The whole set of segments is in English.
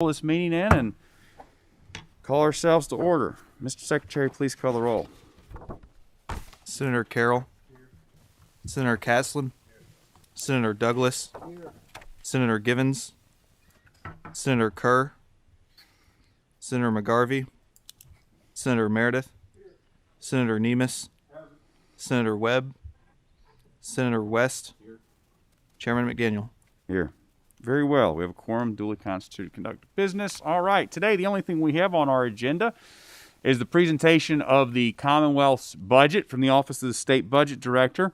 This meeting in and call ourselves to order. Mr. Secretary, please call the roll. Senator Carroll. Senator Caslin. Senator Douglas. Senator Givens. Senator Kerr. Senator McGarvey. Senator Meredith. Senator Nemus. Senator Webb. Senator West. Chairman McDaniel. Here. Very well. We have a quorum duly constituted to conduct business. All right. Today, the only thing we have on our agenda is the presentation of the Commonwealth's budget from the Office of the State Budget Director.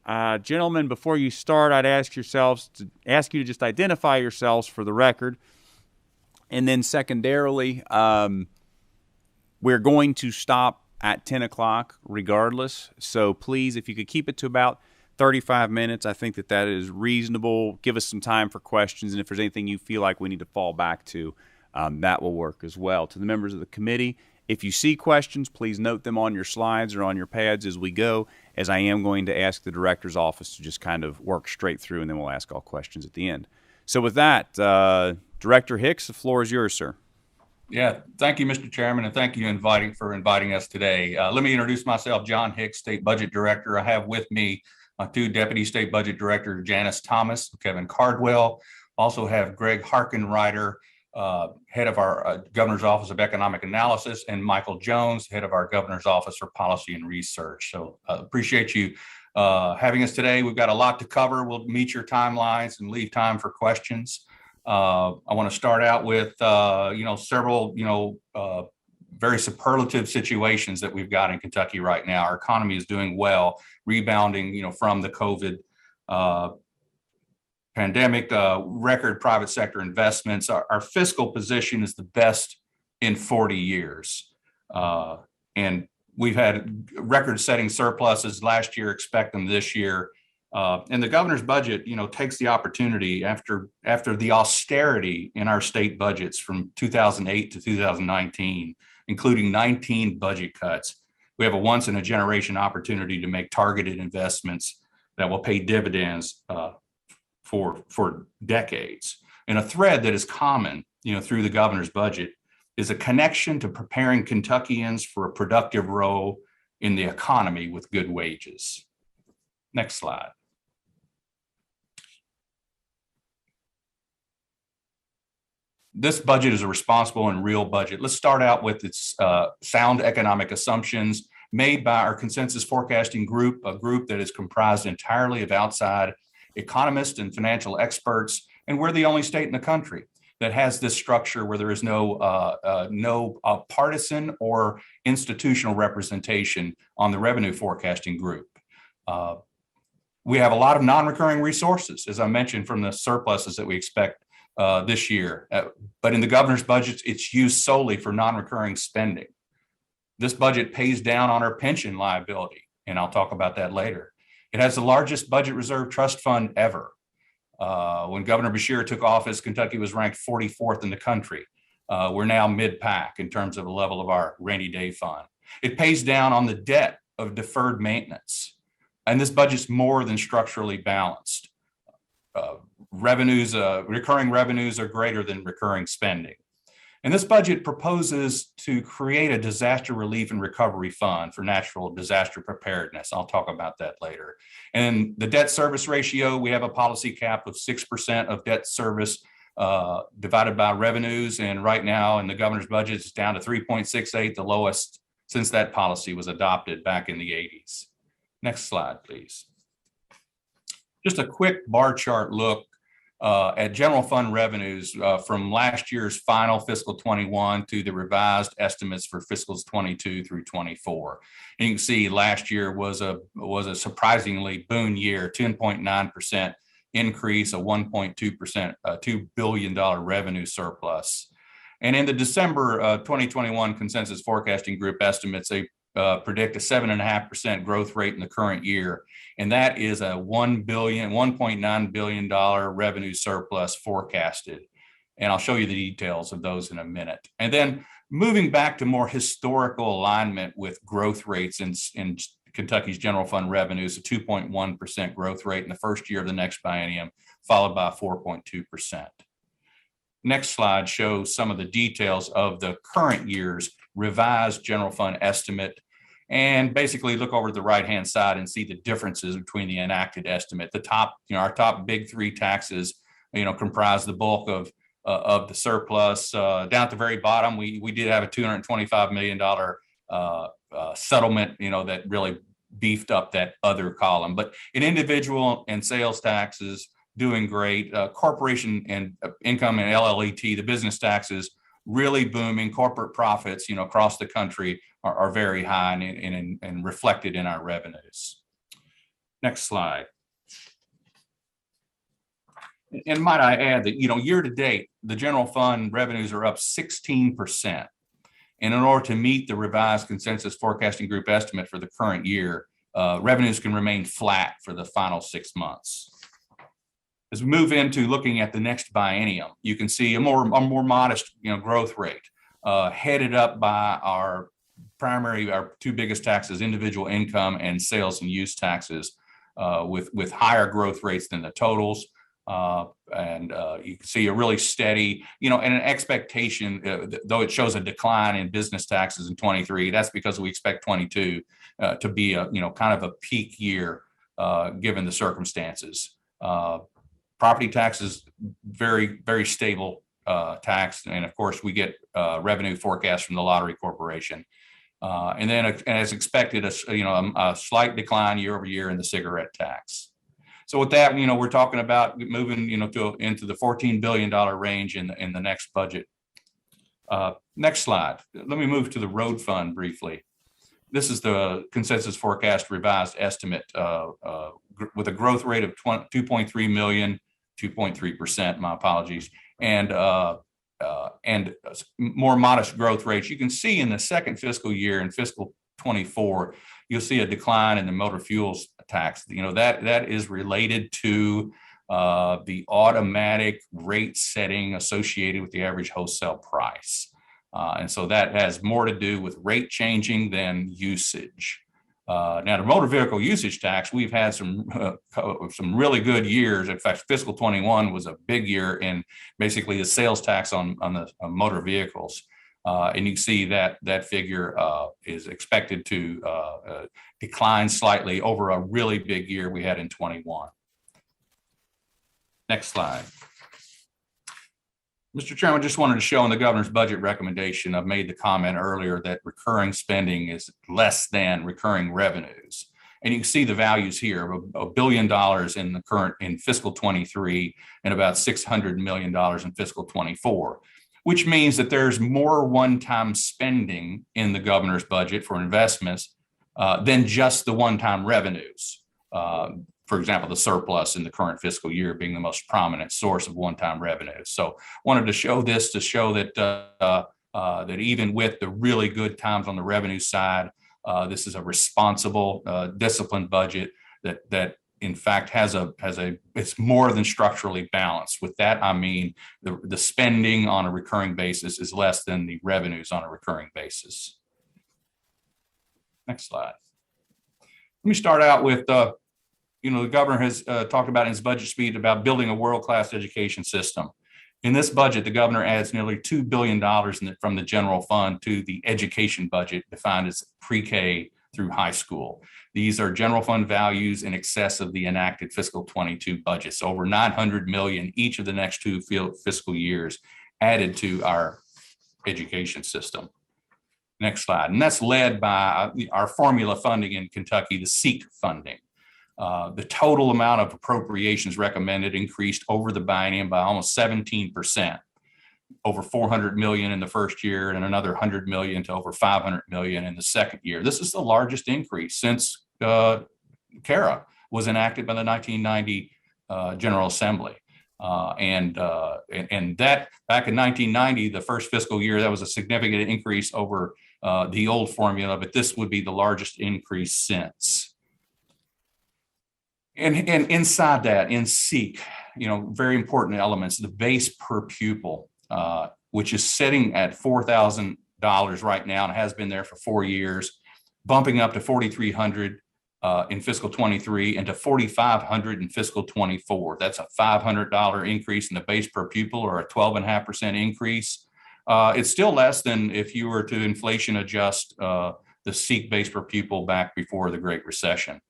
Gentlemen, before you start, I'd ask you to just identify yourselves for the record. And then secondarily, we're going to stop at 10 o'clock regardless. So please, if you could keep it to about 35 minutes, I think that is reasonable. Give us some time for questions, and if there's anything you feel like we need to fall back to, that will work as well. To the members of the committee, if you see questions, please note them on your slides or on your pads as we go, as I am going to ask the director's office to just kind of work straight through, and then we'll ask all questions at the end. So with that, Director Hicks, the floor is yours, sir. Yeah, thank you, Mr. Chairman, and thank you for inviting us today. Let me introduce myself, John Hicks, State Budget Director. I have with me my two Deputy State Budget Director, Janice Thomas, Kevin Cardwell. Also have Greg Harkenrider, head of our Governor's Office of Economic Analysis, and Michael Jones, head of our Governor's Office for Policy and Research. So appreciate you having us today. We've got a lot to cover. We'll meet your timelines and leave time for questions. I want to start out with, several, very superlative situations that we've got in Kentucky right now. Our economy is doing well, rebounding, from the COVID pandemic, record private sector investments. Our fiscal position is the best in 40 years. And we've had record-setting surpluses last year, expect them this year. And the governor's budget, takes the opportunity after the austerity in our state budgets from 2008 to 2019, including 19 budget cuts. We have a once-in-a-generation opportunity to make targeted investments that will pay dividends for decades. And a thread that is common, through the governor's budget is a connection to preparing Kentuckians for a productive role in the economy with good wages. Next slide. This budget is a responsible and real budget. Let's start out with its sound economic assumptions made by our consensus forecasting group, a group that is comprised entirely of outside economists and financial experts. And we're the only state in the country that has this structure where there is no partisan or institutional representation on the revenue forecasting group. We have a lot of non-recurring resources, as I mentioned, from the surpluses that we expect this year. But in the governor's budget, it's used solely for non-recurring spending. This budget pays down on our pension liability, and I'll talk about that later. It has the largest budget reserve trust fund ever. When Governor Beshear took office, Kentucky was ranked 44th in the country. We're now mid-pack in terms of the level of our rainy day fund. It pays down on the debt of deferred maintenance. And this budget's more than structurally balanced. Recurring revenues are greater than recurring spending. And this budget proposes to create a disaster relief and recovery fund for natural disaster preparedness. I'll talk about that later. And the debt service ratio, we have a policy cap of 6% of debt service divided by revenues. And right now in the governor's budget, it's down to 3.68, the lowest since that policy was adopted back in the 80s. Next slide, please. Just a quick bar chart look at general fund revenues from last year's final fiscal 21 to the revised estimates for fiscals 22 through 24. And you can see last year was a surprisingly boon year, 10.9% increase, a 1.2%, $2 billion revenue surplus. And in the December 2021 consensus forecasting group estimates, they predict a 7.5% growth rate in the current year. And that is a $1.9 billion revenue surplus forecasted. And I'll show you the details of those in a minute. And then moving back to more historical alignment with growth rates in Kentucky's general fund revenues, a 2.1% growth rate in the first year of the next biennium, followed by 4.2%. Next slide shows some of the details of the current year's revised general fund estimate. And basically look over to the right-hand side and see the differences between the enacted estimate. The top, our top big three taxes, comprise the bulk of the surplus. Down at the very bottom, we did have a $225 million settlement, that really beefed up that other column. But in individual and sales taxes, doing great. Corporation and income and LLET, the business taxes, really booming. Corporate profits, across the country are very high and reflected in our revenues. Next slide. And might I add that, year to date, the general fund revenues are up 16%. And in order to meet the revised consensus forecasting group estimate for the current year, revenues can remain flat for the final 6 months. As we move into looking at the next biennium, you can see a more modest, growth rate, headed up by our two biggest taxes, individual income and sales and use taxes, with higher growth rates than the totals. And you can see a really steady, and an expectation, though it shows a decline in business taxes in 23, that's because we expect 22 to be a, kind of a peak year, given the circumstances. Property taxes, very, very stable tax. And of course, we get revenue forecast from the Lottery Corporation. And then, as expected, a slight decline year over year in the cigarette tax. So with that, we're talking about moving, into the $14 billion range in the next budget. Next slide. Let me move to the road fund briefly. This is the consensus forecast revised estimate with a growth rate of 2.3 million, 2.3%, my apologies, and more modest growth rates. You can see in the second fiscal year, in fiscal 24, you'll see a decline in the motor fuels tax. That is related to the automatic rate setting associated with the average wholesale price. And so that has more to do with rate changing than usage. Now, the motor vehicle usage tax, we've had some really good years. In fact, fiscal 21 was a big year in basically the sales tax on the motor vehicles. And you can see that figure is expected to decline slightly over a really big year we had in 21. Next slide. Mr. Chairman, just wanted to show in the governor's budget recommendation, I've made the comment earlier that recurring spending is less than recurring revenues. And you can see the values here of $1 billion in fiscal 23 and about $600 million in fiscal 24, which means that there's more one-time spending in the governor's budget for investments than just the one-time revenues. For example, the surplus in the current fiscal year being the most prominent source of one-time revenue. So wanted to show this to show that that even with the really good times on the revenue side, this is a responsible, disciplined budget that in fact it's more than structurally balanced. With that, I mean the spending on a recurring basis is less than the revenues on a recurring basis. Next slide. Let me start out with the governor has talked about in his budget speech about building a world-class education system. In this budget, the governor adds nearly $2 billion from the general fund to the education budget, defined as pre-K through high school. These are general fund values in excess of the enacted fiscal 22 budgets, over $900 million each of the next two fiscal years added to our education system. Next slide. And that's led by our formula funding in Kentucky, the SEEK funding. The total amount of appropriations recommended increased over the biennium by almost 17%, over $400 million in the first year and another $100 million to over $500 million in the second year. This is the largest increase since CARA was enacted by the 1990 General Assembly. And that back in 1990, the first fiscal year, that was a significant increase over the old formula, but this would be the largest increase since. And inside that, in SEEK, very important elements, the base per pupil, which is sitting at $4,000 right now and has been there for 4 years, bumping up to $4,300 in fiscal 23 and to $4,500 in fiscal 24. That's a $500 increase in the base per pupil, or a 12.5% increase. It's still less than if you were to inflation adjust the SEEK base per pupil back before the Great Recession.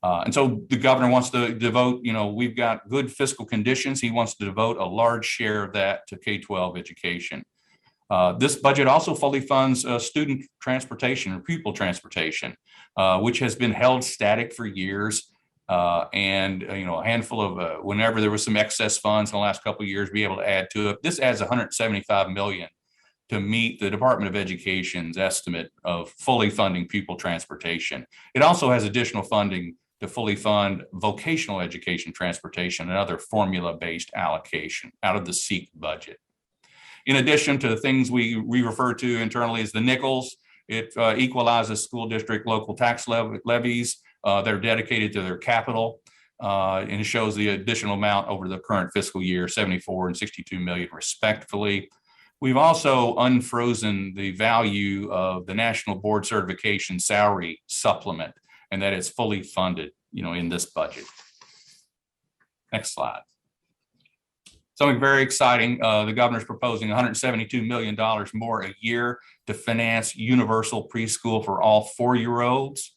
And so the governor wants to devote, we've got good fiscal conditions. He wants to devote a large share of that to K-12 education. This budget also fully funds student transportation or pupil transportation, which has been held static for years. And a handful of whenever there was some excess funds in the last couple of years, be able to add to it. This adds $175 million to meet the Department of Education's estimate of fully funding pupil transportation. It also has additional funding to fully fund vocational education transportation and other formula-based allocation out of the SEEK budget. In addition to the things we refer to internally as the nickels, it equalizes school district local tax levies that are dedicated to their capital, and it shows the additional amount over the current fiscal year, 74 and 62 million respectively. We've also unfrozen the value of the National Board Certification Salary Supplement, and that it's fully funded, in this budget. Next slide. Something very exciting, the governor's proposing $172 million more a year to finance universal preschool for all 4-year-olds.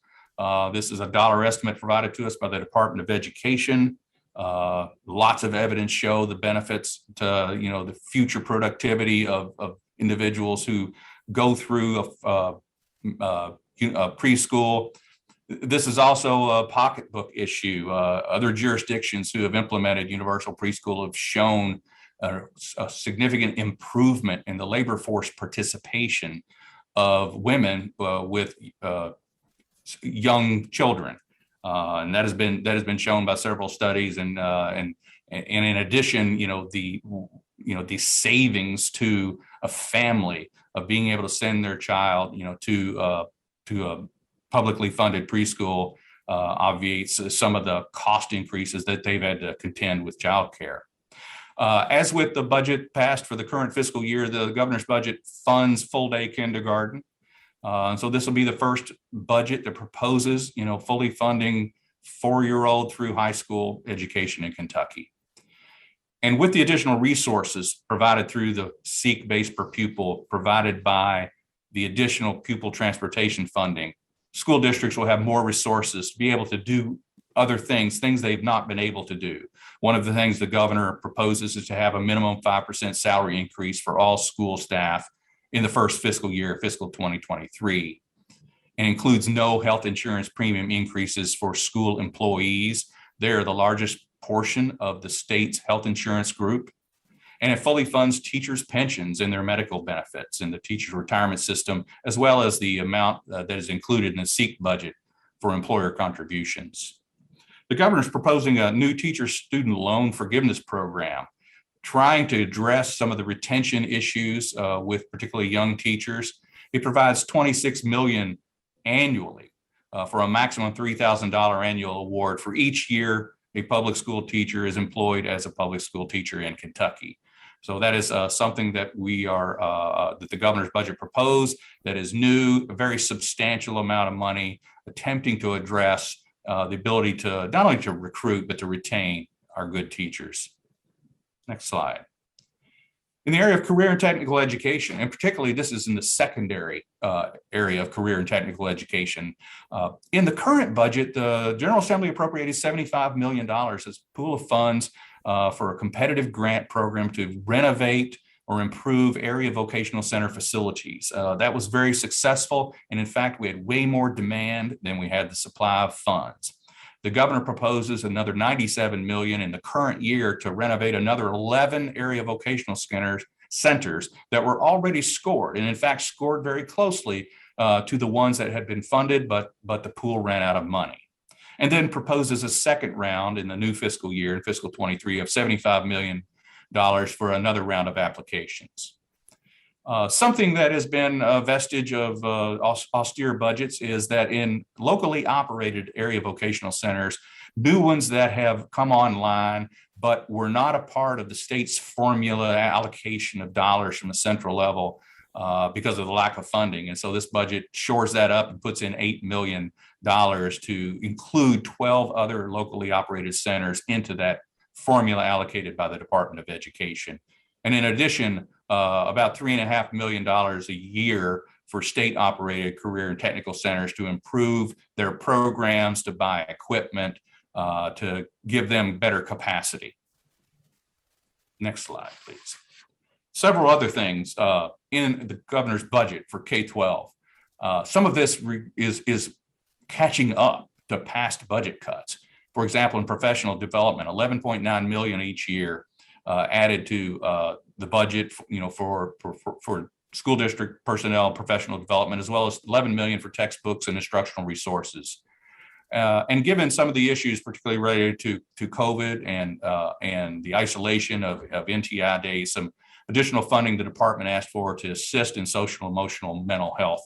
This is a dollar estimate provided to us by the Department of Education. Lots of evidence show the benefits to, the future productivity of individuals who go through a preschool. This is also a pocketbook issue. Other jurisdictions who have implemented universal preschool have shown a significant improvement in the labor force participation of women with young children, and that has been shown by several studies. And in addition, the savings to a family of being able to send their child, to a publicly funded preschool obviates some of the cost increases that they've had to contend with childcare. As with the budget passed for the current fiscal year, the governor's budget funds full-day kindergarten. So this will be the first budget that proposes, fully funding 4-year-old through high school education in Kentucky. And with the additional resources provided through the SEEK base per pupil provided by the additional pupil transportation funding, school districts will have more resources to be able to do other things they've not been able to do. One of the things the governor proposes is to have a minimum 5% salary increase for all school staff in the first fiscal year, fiscal 2023, and includes no health insurance premium increases for school employees. They're the largest portion of the state's health insurance group. And it fully funds teachers' pensions and their medical benefits in the teachers' retirement system, as well as the amount that is included in the SEEK budget for employer contributions. The governor is proposing a new teacher student loan forgiveness program, trying to address some of the retention issues with particularly young teachers. It provides $26 million annually for a maximum $3,000 annual award for each year a public school teacher is employed as a public school teacher in Kentucky. So that is something that that the governor's budget proposed, that is new, a very substantial amount of money, attempting to address the ability to not only to recruit, but to retain our good teachers. Next slide. In the area of career and technical education, and particularly this is in the secondary area of career and technical education. In the current budget, the General Assembly appropriated $75 million as a pool of funds for a competitive grant program to renovate or improve area vocational center facilities. That was very successful. And in fact, we had way more demand than we had the supply of funds. The governor proposes another $97 million in the current year to renovate another 11 area vocational centers that were already scored, and in fact scored very closely to the ones that had been funded, but the pool ran out of money. And then proposes a second round in the new fiscal year, in fiscal 23, of $75 million for another round of applications. Something that has been a vestige of austere budgets is that in locally operated area vocational centers, new ones that have come online but were not a part of the state's formula allocation of dollars from the central level, because of the lack of funding. And so this budget shores that up and puts in $8 million to include 12 other locally operated centers into that formula allocated by the Department of Education. And in addition, about $3.5 million a year for state-operated career and technical centers to improve their programs, to buy equipment, to give them better capacity. Next slide, please. Several other things in the governor's budget for K-12. Some of this is catching up to past budget cuts. For example, in professional development, $11.9 million each year added to the budget, for school district personnel, professional development, as well as $11 million for textbooks and instructional resources. And given some of the issues, particularly related to COVID and the isolation of NTI days, some additional funding the department asked for to assist in social, emotional, mental health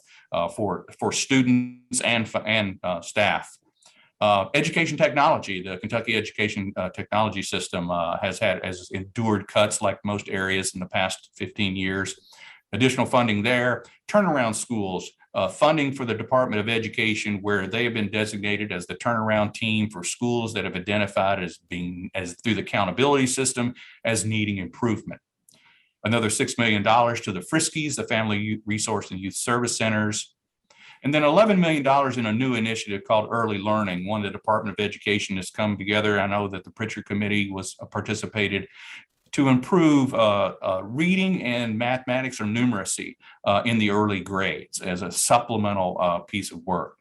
for students and staff. Education technology, the Kentucky education technology system has endured cuts like most areas in the past 15 years. Additional funding there, turnaround schools, funding for the Department of Education, where they have been designated as the turnaround team for schools that have identified as through the accountability system as needing improvement. Another $6 million to the Friskies, the Family Resource and Youth Service Centers. And then $11 million in a new initiative called Early Learning. One, the Department of Education has come together. I know that the Pritchard Committee participated to improve reading and mathematics or numeracy in the early grades as a supplemental piece of work.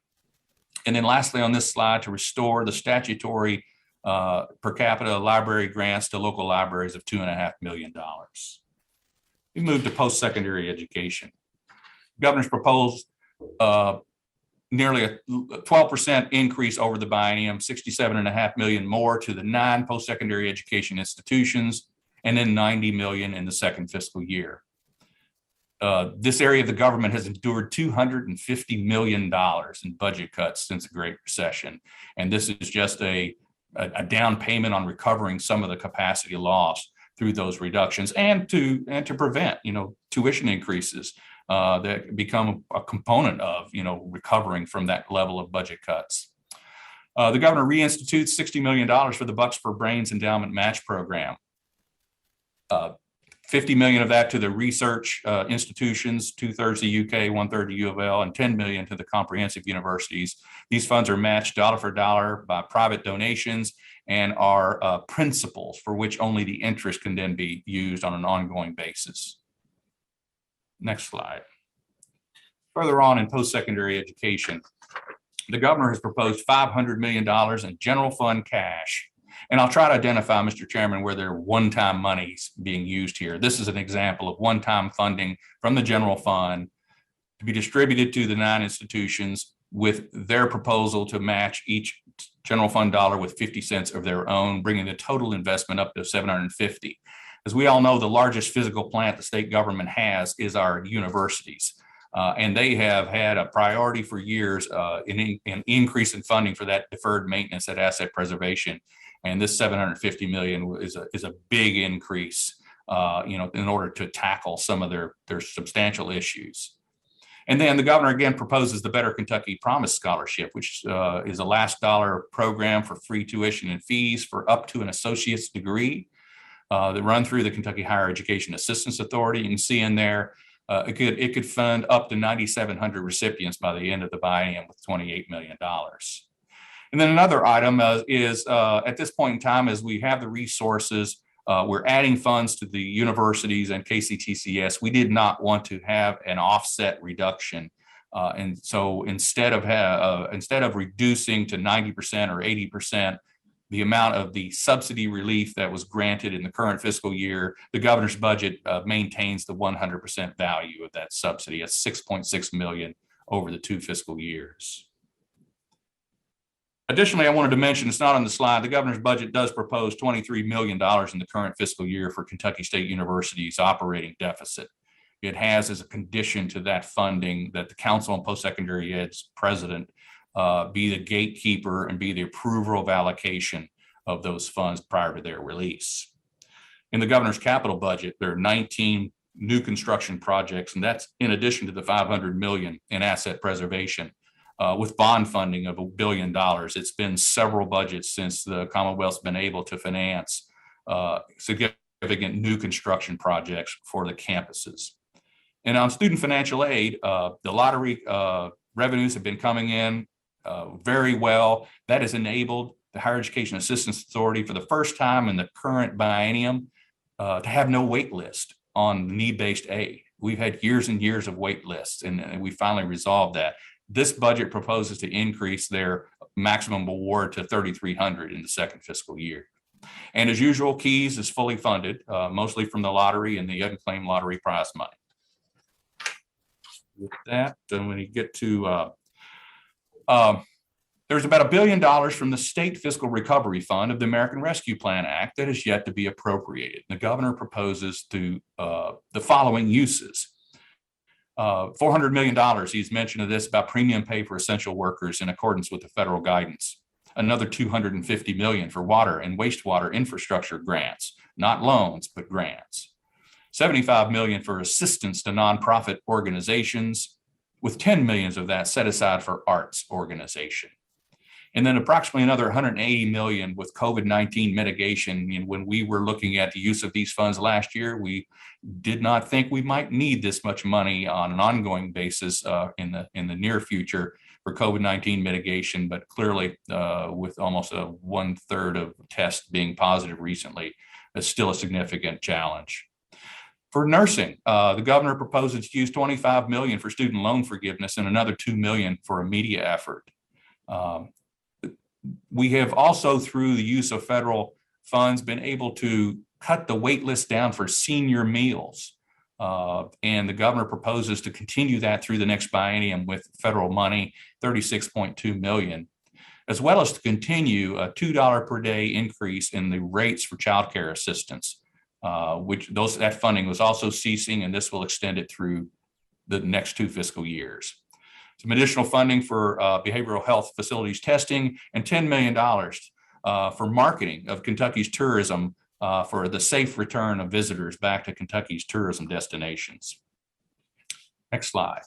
And then lastly on this slide, to restore the statutory per capita library grants to local libraries of $2.5 million. We move to post-secondary education. Governor's proposed nearly a 12% increase over the biennium, $67.5 million more to the 9 post-secondary education institutions, and then $90 million in the second fiscal year. This area of the government has endured $250 million in budget cuts since the Great Recession. And this is just a down payment on recovering some of the capacity lost through those reductions and to prevent, tuition increases that become a component of, recovering from that level of budget cuts. The governor reinstitutes $60 million for the Bucks for Brains Endowment Match Program. 50 million of that to the research institutions, 2/3 to UK, 1/3 to U of L, and 10 million to the comprehensive universities. These funds are matched dollar for dollar by private donations and are principals for which only the interest can then be used on an ongoing basis. Next slide. Further on in post-secondary education, the governor has proposed $500 million in general fund cash. And I'll try to identify, Mr. Chairman, where there are one-time monies being used here. This is an example of one-time funding from the general fund to be distributed to the 9 institutions with their proposal to match each general fund dollar with 50 cents of their own, bringing the total investment up to 750. As we all know, the largest physical plant the state government has is our universities. And they have had a priority for years in increase in funding for that deferred maintenance, that asset preservation. And this $750 million is a big increase, in order to tackle some of their substantial issues. And then the governor again proposes the Better Kentucky Promise Scholarship, which is a last dollar program for free tuition and fees for up to an associate's degree that run through the Kentucky Higher Education Assistance Authority. You can see in there, it could fund up to 9,700 recipients by the end of the biennium with $28 million. And then another item is at this point in time, as we have the resources, we're adding funds to the universities and KCTCS. We did not want to have an offset reduction. And so instead of reducing to 90% or 80% the amount of the subsidy relief that was granted in the current fiscal year, the governor's budget maintains the 100% value of that subsidy at $6.6 million over the 2 fiscal years. Additionally, I wanted to mention, it's not on the slide, the governor's budget does propose $23 million in the current fiscal year for Kentucky State University's operating deficit. It has as a condition to that funding that the Council on Post-Secondary Ed's president be the gatekeeper and be the approval of allocation of those funds prior to their release. In the governor's capital budget, there are 19 new construction projects, and that's in addition to the $500 million in asset preservation. With bond funding of $1 billion. It's been several budgets since the Commonwealth's been able to finance significant new construction projects for the campuses. And on student financial aid, the lottery revenues have been coming in very well. That has enabled the Higher Education Assistance Authority for the first time in the current biennium to have no wait list on need-based aid. We've had years and years of wait lists, and we finally resolved that. This budget proposes to increase their maximum award to $3,300 in the second fiscal year. And as usual, KEYS is fully funded, mostly from the lottery and the unclaimed lottery prize money. With that, then when you get to, there's about $1 billion from the State Fiscal Recovery Fund of the American Rescue Plan Act that is yet to be appropriated. The governor proposes to the following uses. $400 million, he's mentioned of this, about premium pay for essential workers in accordance with the federal guidance. Another $250 million for water and wastewater infrastructure grants, not loans, but grants. $75 million for assistance to nonprofit organizations, with $10 million of that set aside for arts organization. And then approximately another $180 million with COVID-19 mitigation. And when we were looking at the use of these funds last year, we did not think we might need this much money on an ongoing basis in the near future for COVID-19 mitigation. But clearly, with almost 1/3 of tests being positive recently, it's still a significant challenge. For nursing, the governor proposes to use $25 million for student loan forgiveness and another $2 million for a media effort. We have also, through the use of federal funds, been able to cut the wait list down for senior meals. And the governor proposes to continue that through the next biennium with federal money, $36.2 million, as well as to continue a $2 per day increase in the rates for child care assistance, that funding was also ceasing, and this will extend it through the next 2 fiscal years. Some additional funding for behavioral health facilities testing, and $10 million for marketing of Kentucky's tourism for the safe return of visitors back to Kentucky's tourism destinations. Next slide.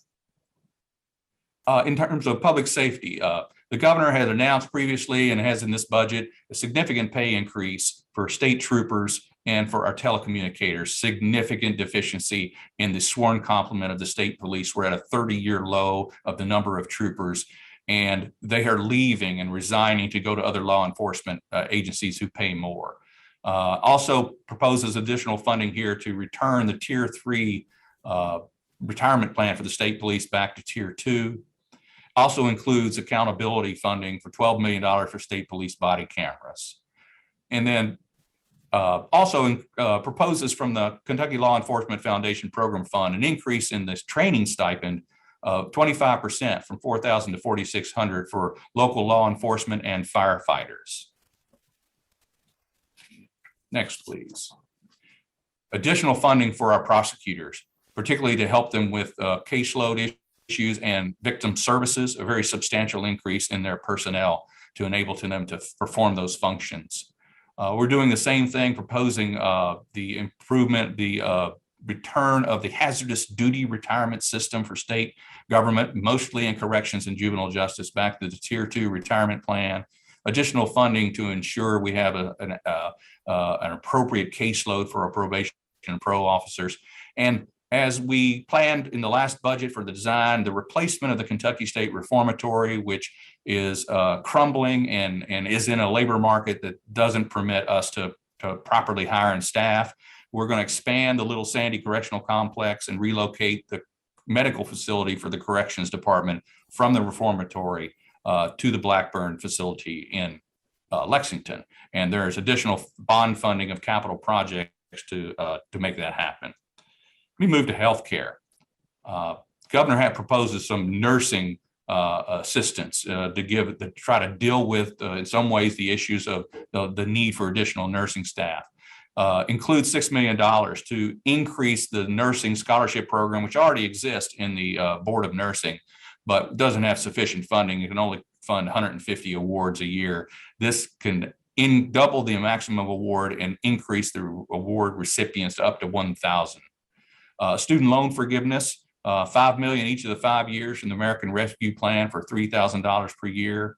In terms of public safety, the governor has announced previously and has in this budget a significant pay increase for state troopers and for our telecommunicators. Significant deficiency in the sworn complement of the state police. We're at a 30-year low of the number of troopers, and they are leaving and resigning to go to other law enforcement agencies who pay more. Also proposes additional funding here to return the Tier 3 retirement plan for the state police back to Tier 2. Also includes accountability funding for $12 million for state police body cameras. And then also proposes from the Kentucky Law Enforcement Foundation Program Fund an increase in this training stipend of 25% from $4,000 to $4,600 for local law enforcement and firefighters. Next, please. Additional funding for our prosecutors, particularly to help them with caseload issues and victim services, a very substantial increase in their personnel to enable them to perform those functions. We're doing the same thing, proposing the improvement, the return of the hazardous duty retirement system for state government, mostly in corrections and juvenile justice, back to the Tier 2 retirement plan. Additional funding to ensure we have an appropriate caseload for our probation and parole officers. And as we planned in the last budget for the design, the replacement of the Kentucky State Reformatory, which is crumbling and is in a labor market that doesn't permit us to properly hire and staff. We're going to expand the Little Sandy Correctional Complex and relocate the medical facility for the Corrections Department from the Reformatory to the Blackburn facility in Lexington. And there's additional bond funding of capital projects to make that happen. We move to healthcare. Governor proposes some nursing assistance to try to deal with, in some ways, the issues of the need for additional nursing staff. Includes $6 million to increase the nursing scholarship program, which already exists in the Board of Nursing, but doesn't have sufficient funding. It can only fund 150 awards a year. This can double the maximum award and increase the award recipients to up to 1,000. Student loan forgiveness, $5 million each of the 5 years from the American Rescue Plan for $3,000 per year,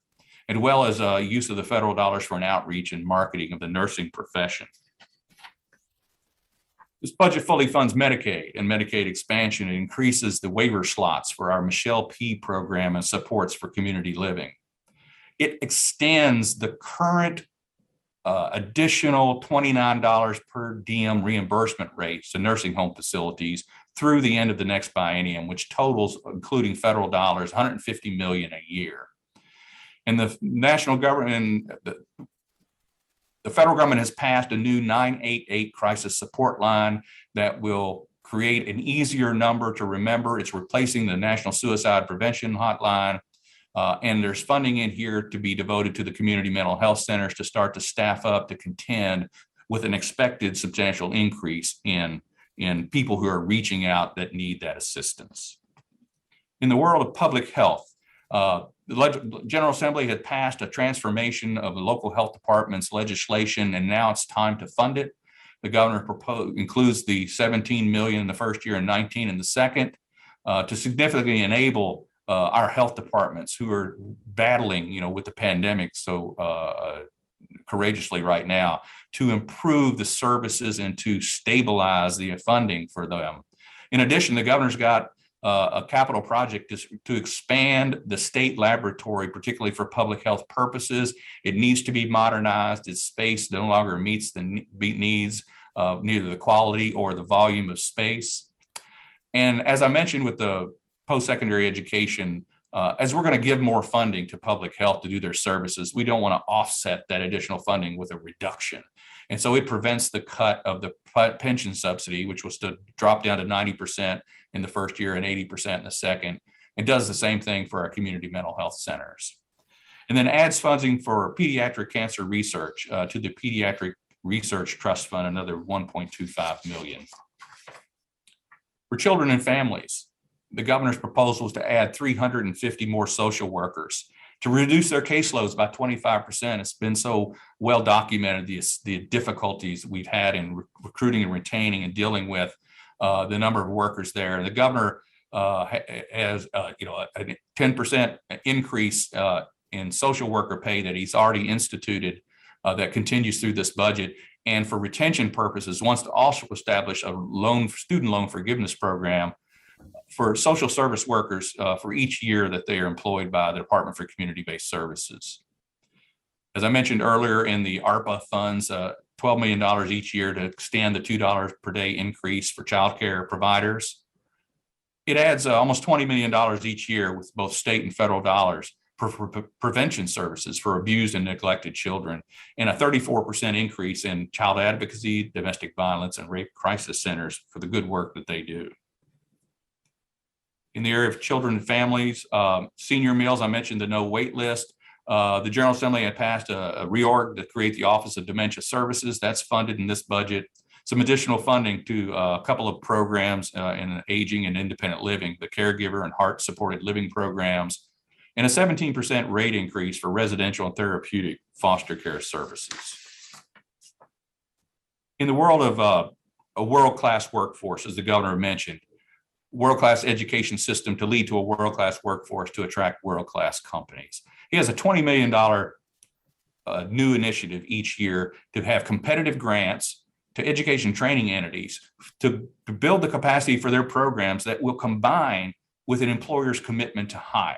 as well as use of the federal dollars for an outreach and marketing of the nursing profession. This budget fully funds Medicaid and Medicaid expansion. It increases the waiver slots for our Michelle P. program and supports for community living. It extends the current additional $29 per diem reimbursement rates to nursing home facilities through the end of the next biennium, which totals, including federal dollars, $150 million a year. And the national government, the federal government has passed a new 988 crisis support line that will create an easier number to remember. It's replacing the National Suicide Prevention Hotline. And there's funding in here to be devoted to the community mental health centers to start to staff up to contend with an expected substantial increase in people who are reaching out that need that assistance. In the world of public health, the General Assembly had passed a transformation of the local health department's legislation, and now it's time to fund it. The governor includes the $17 million in the first year and 19 in the second to significantly enable our health departments who are battling, with the pandemic so courageously right now, to improve the services and to stabilize the funding for them. In addition, the governor's got a capital project to expand the state laboratory, particularly for public health purposes. It needs to be modernized. Its space no longer meets the needs of neither the quality or the volume of space. And as I mentioned with the post-secondary education, as we're going to give more funding to public health to do their services, we don't want to offset that additional funding with a reduction. And so it prevents the cut of the pension subsidy, which was to drop down to 90% in the first year and 80% in the second. It does the same thing for our community mental health centers. And then adds funding for pediatric cancer research to the Pediatric Research Trust Fund, another $1.25 million. For children and families, the governor's proposal is to add 350 more social workers to reduce their caseloads by 25%. It's been so well documented, the difficulties we've had in recruiting and retaining and dealing with the number of workers there. And the governor has a 10% increase in social worker pay that he's already instituted that continues through this budget. And for retention purposes, wants to also establish a student loan forgiveness program for social service workers for each year that they are employed by the Department for Community-Based Services. As I mentioned earlier, in the ARPA funds, $12 million each year to extend the $2 per day increase for childcare providers. It adds almost $20 million each year with both state and federal dollars for prevention services for abused and neglected children, and a 34% increase in child advocacy, domestic violence, and rape crisis centers for the good work that they do. In the area of children and families, senior meals, I mentioned the no wait list. The General Assembly had passed a reorg to create the Office of Dementia Services. That's funded in this budget. Some additional funding to a couple of programs in aging and independent living, the caregiver and heart supported living programs, and a 17% rate increase for residential and therapeutic foster care services. In the world of a world-class workforce, as the governor mentioned, world-class education system to lead to a world-class workforce to attract world-class companies. He has a $20 million new initiative each year to have competitive grants to education training entities to build the capacity for their programs that will combine with an employer's commitment to hire.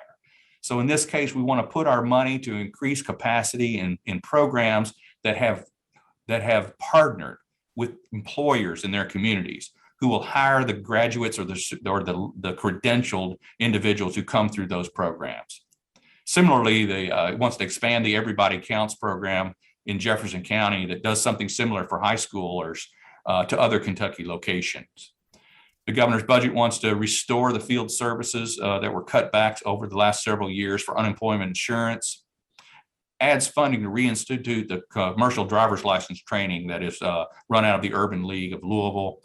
So in this case, we want to put our money to increase capacity in programs that have partnered with employers in their communities who will hire the graduates or the credentialed individuals who come through those programs. Similarly, it wants to expand the Everybody Counts program in Jefferson County that does something similar for high schoolers to other Kentucky locations. The governor's budget wants to restore the field services that were cut back over the last several years for unemployment insurance, adds funding to reinstitute the commercial driver's license training that is run out of the Urban League of Louisville,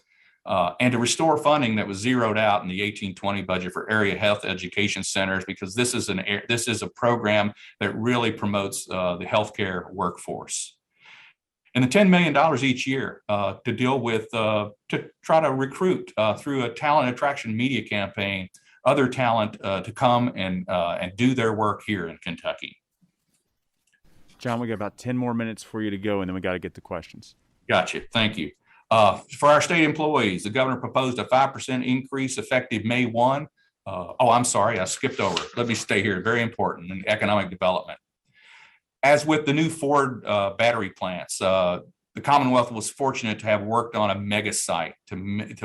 and to restore funding that was zeroed out in the 1820 budget for area health education centers, because this is a program that really promotes the healthcare workforce. And the $10 million each year to deal with, to try to recruit through a talent attraction media campaign, other talent to come and do their work here in Kentucky. John, we got about 10 more minutes for you to go, and then we got to get to questions. Gotcha. Thank you. For our state employees, the governor proposed a 5% increase effective May 1. I'm sorry, I skipped over. Let me stay here. Very important in economic development. As with the new Ford battery plants, the Commonwealth was fortunate to have worked on a mega site to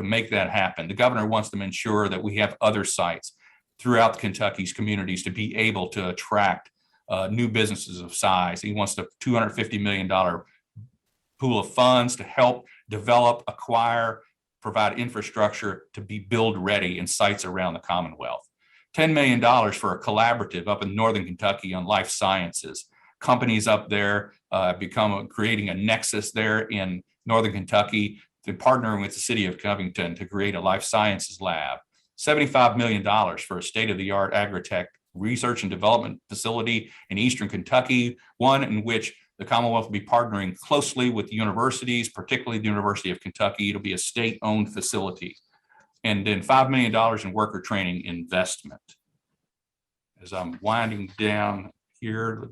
make that happen. The governor wants to ensure that we have other sites throughout Kentucky's communities to be able to attract new businesses of size. He wants the $250 million pool of funds to help develop, acquire, provide infrastructure to be build ready in sites around the Commonwealth. $10 million for a collaborative up in Northern Kentucky on life sciences. Companies up there creating a nexus there in Northern Kentucky to partnering with the city of Covington to create a life sciences lab. $75 million for a state-of-the-art agritech research and development facility in Eastern Kentucky, one in which the Commonwealth will be partnering closely with universities, particularly the University of Kentucky. It'll be a state-owned facility. And then $5 million in worker training investment. As I'm winding down here,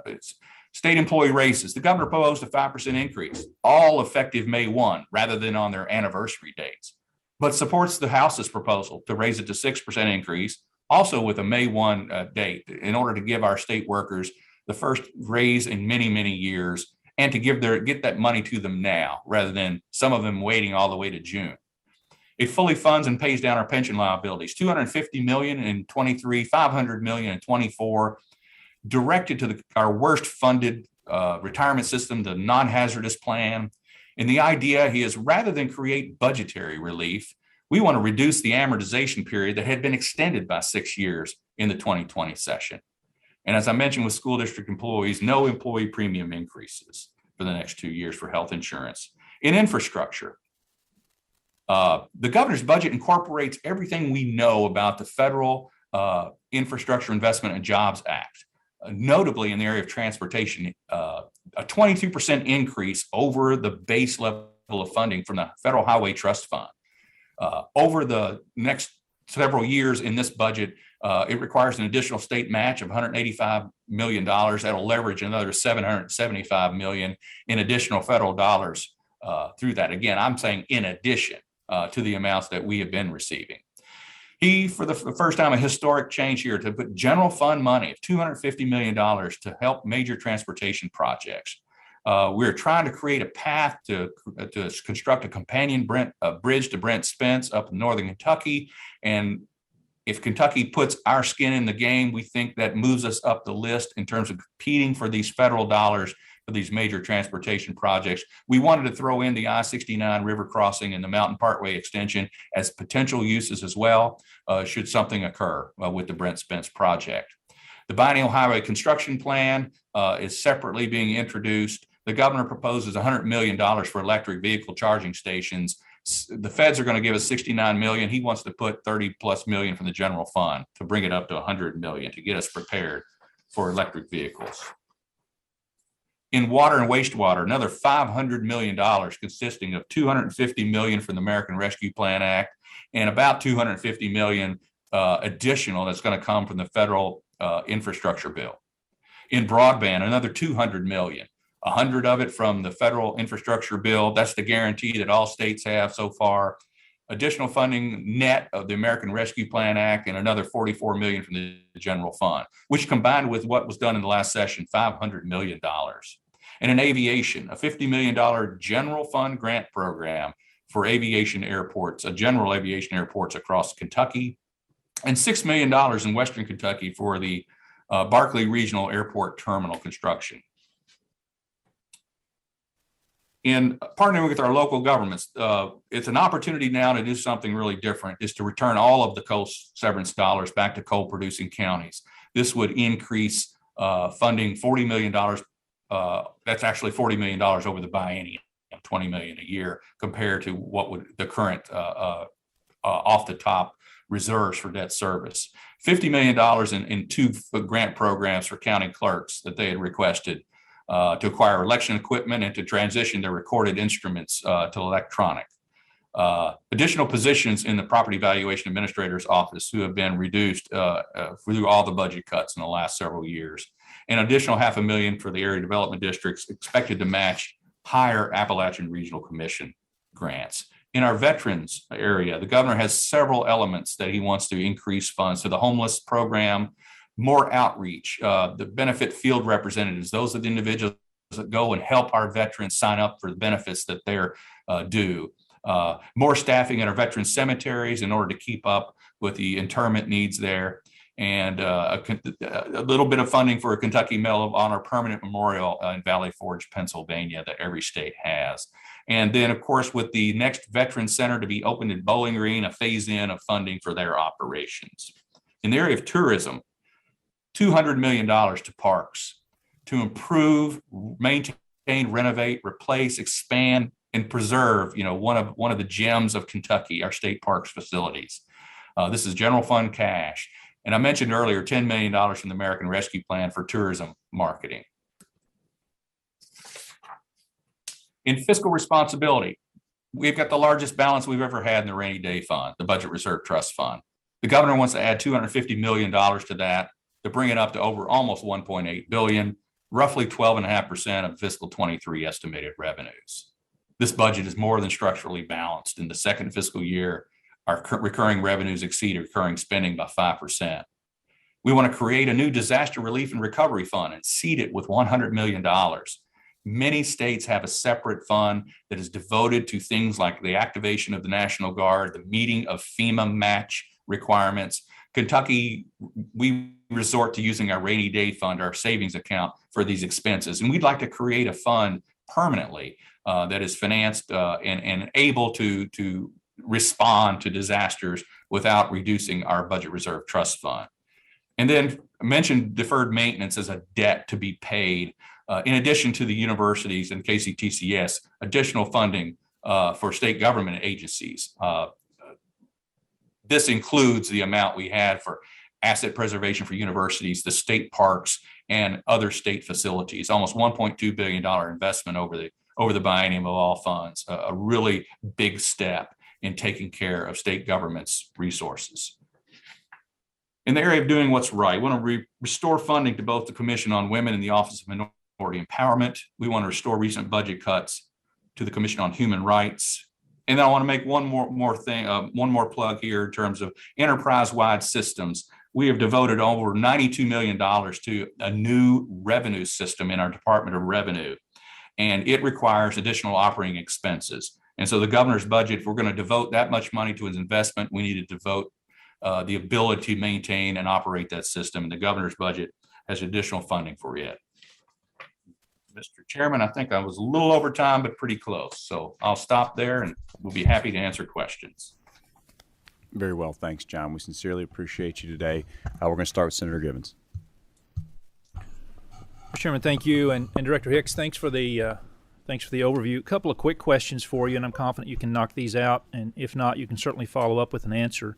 it's state employee raises. The governor proposed a 5% increase, all effective May 1, rather than on their anniversary dates, but supports the House's proposal to raise it to 6% increase, also with a May 1 date, in order to give our state workers the first raise in many, many years, and to get that money to them now, rather than some of them waiting all the way to June. It fully funds and pays down our pension liabilities, $250 million in 23, $500 million in 24, directed to our worst funded retirement system, the non-hazardous plan. And the idea is, rather than create budgetary relief, we want to reduce the amortization period that had been extended by 6 years in the 2020 session. And as I mentioned with school district employees, no employee premium increases for the next 2 years for health insurance. In infrastructure, the governor's budget incorporates everything we know about the federal Infrastructure Investment and Jobs Act, notably in the area of transportation, a 22% increase over the base level of funding from the Federal Highway Trust Fund. Over the next several years in this budget, it requires an additional state match of $185 million. That'll leverage another $775 million in additional federal dollars through that. Again, I'm saying in addition to the amounts that we have been receiving. He, for the first time, a historic change here to put general fund money of $250 million to help major transportation projects. We're trying to create a path to construct a companion bridge to Brent Spence up in Northern Kentucky. And if Kentucky puts our skin in the game, we think that moves us up the list in terms of competing for these federal dollars for these major transportation projects. We wanted to throw in the I-69 river crossing and the Mountain Parkway extension as potential uses as well, should something occur with the Brent Spence project. The biennial highway construction plan is separately being introduced. The governor proposes $100 million for electric vehicle charging stations. The feds are going to give us $69 million. He wants to put $30+ million from the general fund to bring it up to $100 million to get us prepared for electric vehicles. In water and wastewater, another $500 million, consisting of $250 million from the American Rescue Plan Act and about $250 million additional that's going to come from the federal infrastructure bill. In broadband, another $200 million. 100 of it from the federal infrastructure bill. That's the guarantee that all states have so far. Additional funding net of the American Rescue Plan Act and another $44 million from the general fund, which combined with what was done in the last session, $500 million. And in aviation, a $50 million general fund grant program for aviation airports, general aviation airports across Kentucky, and $6 million in Western Kentucky for the Barkley Regional Airport Terminal construction. In partnering with our local governments, it's an opportunity now to do something really different, is to return all of the coal severance dollars back to coal producing counties. This would increase funding $40 million. That's actually $40 million over the biennium, $20 million a year, compared to what would the current off the top reserves for debt service. $50 million in two grant programs for county clerks that they had requested. to acquire election equipment and to transition their recorded instruments to electronic. Additional positions in the Property Valuation Administrator's office who have been reduced through all the budget cuts in the last several years. An additional $500,000 for the area development districts expected to match higher Appalachian Regional Commission grants. In our veterans area, the governor has several elements that he wants to increase funds to the homeless program, more outreach, the benefit field representatives, those are the individuals that go and help our veterans sign up for the benefits that they're due. More staffing at our veteran cemeteries in order to keep up with the interment needs there, and a little bit of funding for a Kentucky Medal of Honor permanent memorial in Valley Forge, Pennsylvania, that every state has. And then, of course, with the next Veteran Center to be opened in Bowling Green, a phase-in of funding for their operations. In the area of tourism, $200 million to parks to improve, maintain, renovate, replace, expand, and preserve, one of the gems of Kentucky, our state parks facilities. This is general fund cash. And I mentioned earlier, $10 million from the American Rescue Plan for tourism marketing. In fiscal responsibility, we've got the largest balance we've ever had in the rainy day fund, the Budget Reserve Trust Fund. The governor wants to add $250 million to that to bring it up to over almost $1.8 billion, roughly 12.5% of fiscal 23 estimated revenues. This budget is more than structurally balanced. In the second fiscal year, our recurring revenues exceed recurring spending by 5%. We want to create a new disaster relief and recovery fund and seed it with $100 million. Many states have a separate fund that is devoted to things like the activation of the National Guard, the meeting of FEMA match requirements. Kentucky, we resort to using our rainy day fund, our savings account, for these expenses. And we'd like to create a fund permanently that is financed and able to respond to disasters without reducing our budget reserve trust fund. And then I mentioned deferred maintenance as a debt to be paid. In addition to the universities and KCTCS, additional funding for state government agencies. This includes the amount we had for asset preservation for universities, the state parks, and other state facilities. Almost $1.2 billion investment over the biennium of all funds. A really big step in taking care of state government's resources. In the area of doing what's right, we want to restore funding to both the Commission on Women and the Office of Minority Empowerment. We want to restore recent budget cuts to the Commission on Human Rights. And then I want to make one more plug here in terms of enterprise-wide systems. We have devoted over $92 million to a new revenue system in our Department of Revenue, and it requires additional operating expenses. And so the governor's budget, if we're going to devote that much money to his investment, we need to devote the ability to maintain and operate that system. And the governor's budget has additional funding for it. Mr. Chairman, I think I was a little over time, but pretty close. So I'll stop there and we'll be happy to answer questions. Very well. Thanks, John. We sincerely appreciate you today. We're going to start with Senator Givens. Mr. Chairman, thank you. And Director Hicks, thanks for the overview. A couple of quick questions for you, and I'm confident you can knock these out. And if not, you can certainly follow up with an answer.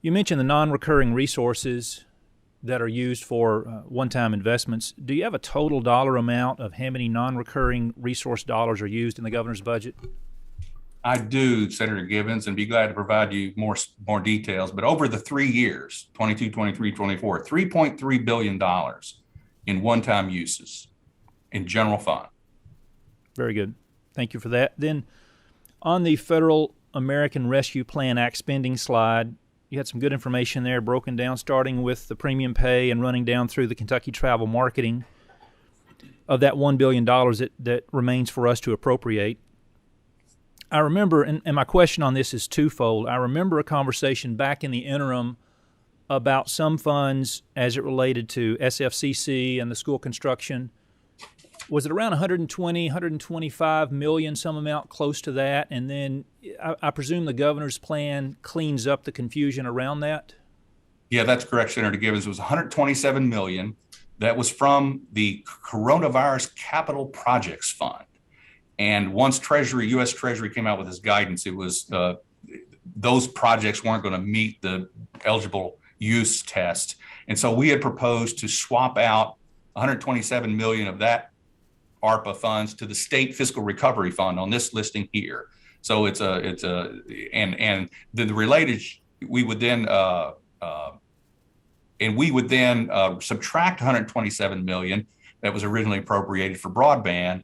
You mentioned the non-recurring resources that are used for one-time investments. Do you have a total dollar amount of how many non-recurring resource dollars are used in the governor's budget? I do, Senator Givens, and be glad to provide you more details. But over the 3 years, 22, 23, 24, $3.3 billion in one-time uses in general fund. Very good. Thank you for that. Then on the Federal American Rescue Plan Act spending slide, you had some good information there broken down, starting with the premium pay and running down through the Kentucky travel marketing of that $1 billion that remains for us to appropriate. I remember, and my question on this is twofold. I remember a conversation back in the interim about some funds as it related to SFCC and the school construction. Was it around 120, 125 million, some amount close to that? And then I presume the governor's plan cleans up the confusion around that? Yeah, that's correct, Senator Givens. It was 127 million. That was from the Coronavirus Capital Projects Fund. And once U.S. Treasury came out with this guidance, it was those projects weren't going to meet the eligible use test. And so we had proposed to swap out 127 million of that ARPA funds to the state fiscal recovery fund on this listing here. So and the related, we would then subtract 127 million that was originally appropriated for broadband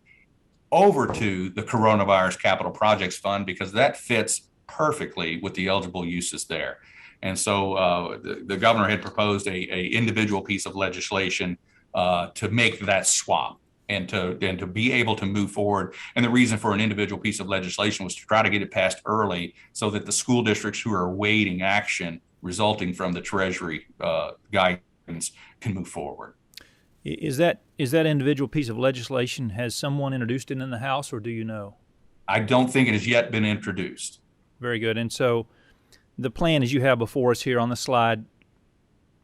over to the coronavirus capital projects fund, because that fits perfectly with the eligible uses there. And so the governor had proposed a individual piece of legislation to make that swap and to be able to move forward. And the reason for an individual piece of legislation was to try to get it passed early so that the school districts who are awaiting action resulting from the Treasury guidance can move forward. Is that individual piece of legislation, has someone introduced it in the House, or do you know? I don't think it has yet been introduced. Very good. And so the plan, as you have before us here on the slide,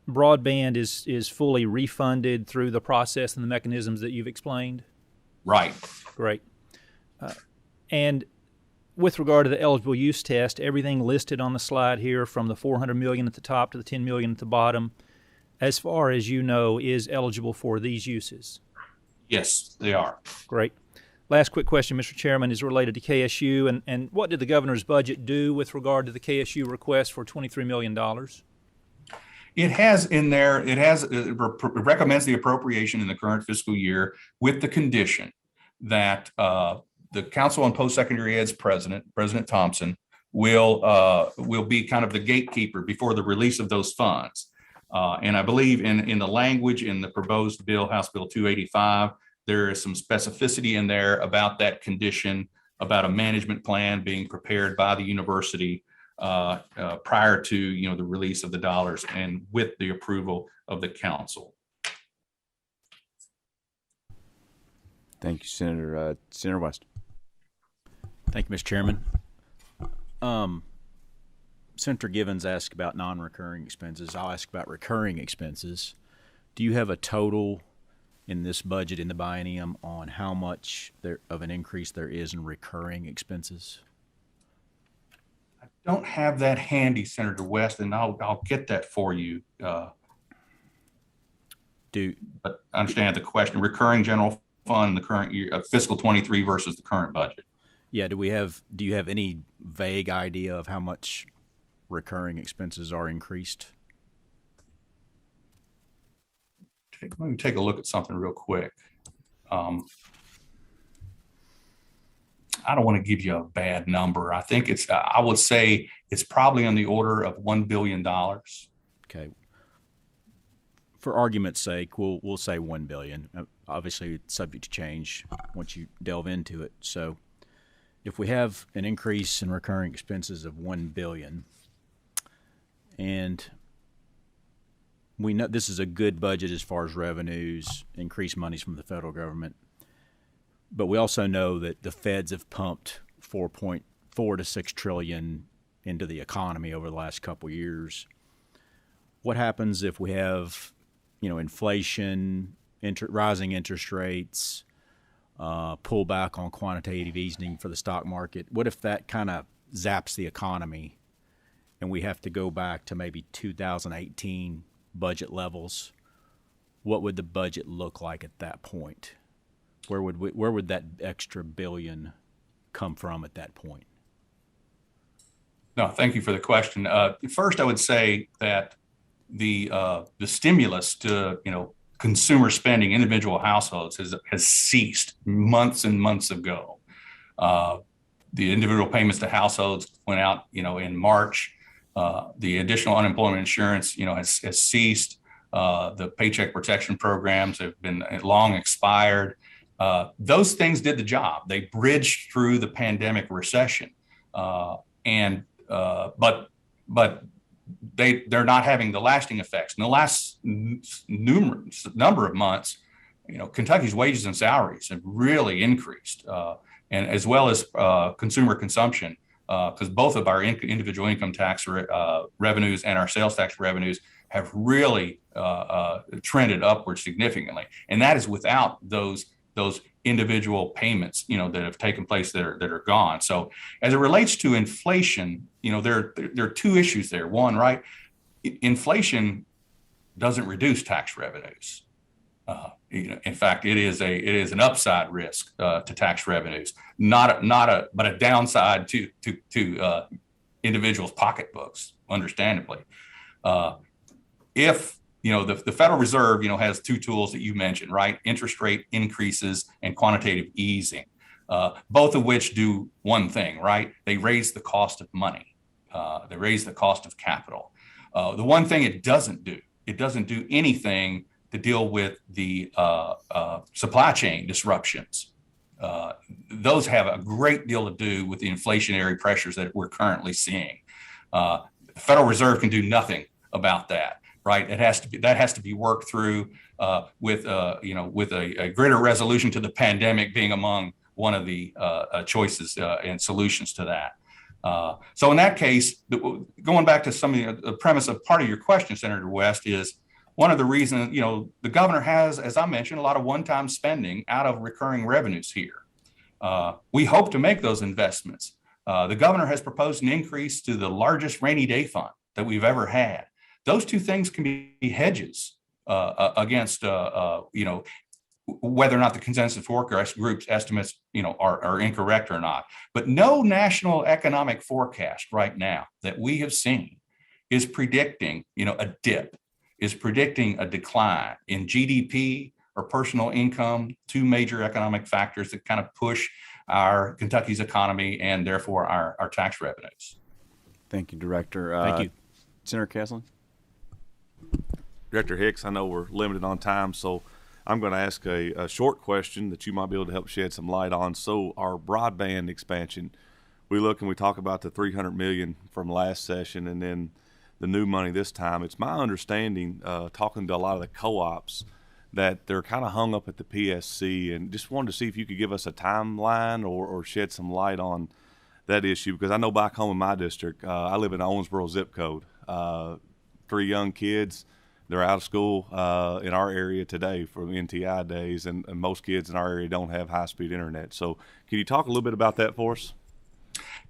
broadband is fully refunded through the process and the mechanisms that you've explained? Right. Great. And with regard to the eligible use test, everything listed on the slide here, from the $400 million at the top to the $10 million at the bottom, as far as you know, is eligible for these uses? Yes, they are. Great. Last quick question, Mr. Chairman, is related to KSU. And what did the governor's budget do with regard to the KSU request for $23 million? It has in there, it recommends the appropriation in the current fiscal year with the condition that the Council on Post-Secondary Ed's President Thompson, will be kind of the gatekeeper before the release of those funds. And I believe in the language in the proposed bill, House Bill 285, there is some specificity in there about that condition, about a management plan being prepared by the university prior to the release of the dollars and with the approval of the council. Thank you, Senator. Senator West. Thank you, Mr. Chairman. Senator Givens asked about non-recurring expenses. I'll ask about recurring expenses. Do you have a total in this budget in the biennium on how much of an increase there is in recurring expenses? I don't have that handy, Senator West, and I'll get that for you. But I understand the question. Recurring general fund in the current year, fiscal 23 versus the current budget. Yeah. Do you have any vague idea of how much recurring expenses are increased? Let me take a look at something real quick. I don't want to give you a bad number. I think I would say it's probably on the order of $1 billion. Okay. For argument's sake, we'll say $1 billion. Obviously, it's subject to change once you delve into it. So if we have an increase in recurring expenses of $1 billion, and we know this is a good budget as far as revenues, increased monies from the federal government, but we also know that the feds have pumped $4.4 to $6 trillion into the economy over the last couple of years. What happens if we have, inflation, rising interest rates, pullback on quantitative easing for the stock market? What if that kind of zaps the economy and we have to go back to maybe 2018 budget levels? What would the budget look like at that point? Where would that extra billion come from at that point? No, thank you for the question. First, I would say that the stimulus to consumer spending, individual households has ceased months and months ago. The individual payments to households went out in March. The additional unemployment insurance has ceased. The paycheck protection programs have been long expired. Those things did the job. They bridged through the pandemic recession, but they're not having the lasting effects. In the last number of months, Kentucky's wages and salaries have really increased, and as well as consumer consumption, because both of our individual income tax revenues and our sales tax revenues have really trended upward significantly, and that is without those individual payments, that have taken place that are gone. So, as it relates to inflation, there are two issues there. One, right, inflation doesn't reduce tax revenues. In fact, it is an upside risk to tax revenues, but a downside to individuals' pocketbooks, understandably. If the Federal Reserve has two tools that you mentioned, right? Interest rate increases and quantitative easing, both of which do one thing, right? They raise the cost of money. They raise the cost of capital. The one thing it doesn't do anything to deal with the supply chain disruptions. Those have a great deal to do with the inflationary pressures that we're currently seeing. The Federal Reserve can do nothing about that, right? That has to be worked through with a greater resolution to the pandemic being among one of the choices and solutions to that. So in that case, going back to some of the premise of part of your question, Senator West, is one of the reasons, the governor has, as I mentioned, a lot of one-time spending out of recurring revenues here. We hope to make those investments. The governor has proposed an increase to the largest rainy day fund that we've ever had. Those two things can be hedges against, whether or not the consensus forecast group's estimates, are incorrect or not. But no national economic forecast right now that we have seen is predicting, a dip, is predicting a decline in GDP or personal income, two major economic factors that kind of push our Kentucky's economy and therefore our tax revenues. Thank you, Director. Thank you. Senator Caslin? Director Hicks, I know we're limited on time, so I'm going to ask a short question that you might be able to help shed some light on. So our broadband expansion, we look and we talk about the $300 million from last session and then the new money this time. It's my understanding, talking to a lot of the co-ops, that they're kind of hung up at the PSC, and just wanted to see if you could give us a timeline or shed some light on that issue, because I know back home in my district, I live in Owensboro zip code, 3 young kids, they're out of school in our area today for NTI days, and most kids in our area don't have high-speed internet. So can you talk a little bit about that for us?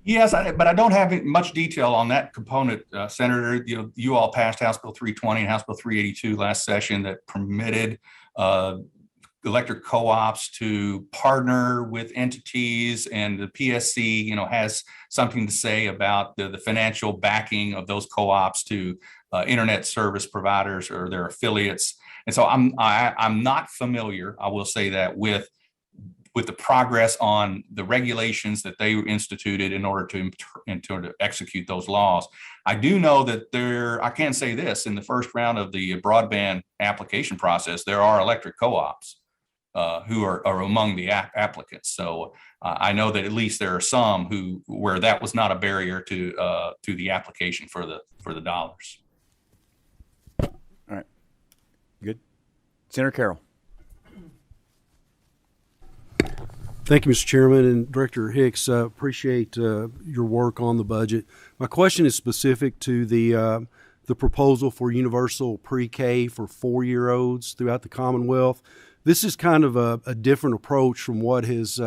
Yes, but I don't have much detail on that component, Senator. You all passed House Bill 320 and House Bill 382 last session that permitted electric co-ops to partner with entities, and the PSC, has something to say about the financial backing of those co-ops to internet service providers or their affiliates. And so I'm not familiar, I will say that, with the progress on the regulations that they instituted in order to execute those laws. I do know that I can say this, in the first round of the broadband application process, there are electric co-ops who are among the applicants. So I know that at least there are some where that was not a barrier to the application for the dollars. All right. Good. Senator Carroll. Thank you, Mr. Chairman, and Director Hicks. Appreciate your work on the budget. My question is specific to the proposal for universal pre-K for 4-year-olds throughout the Commonwealth. This is kind of a different approach from what has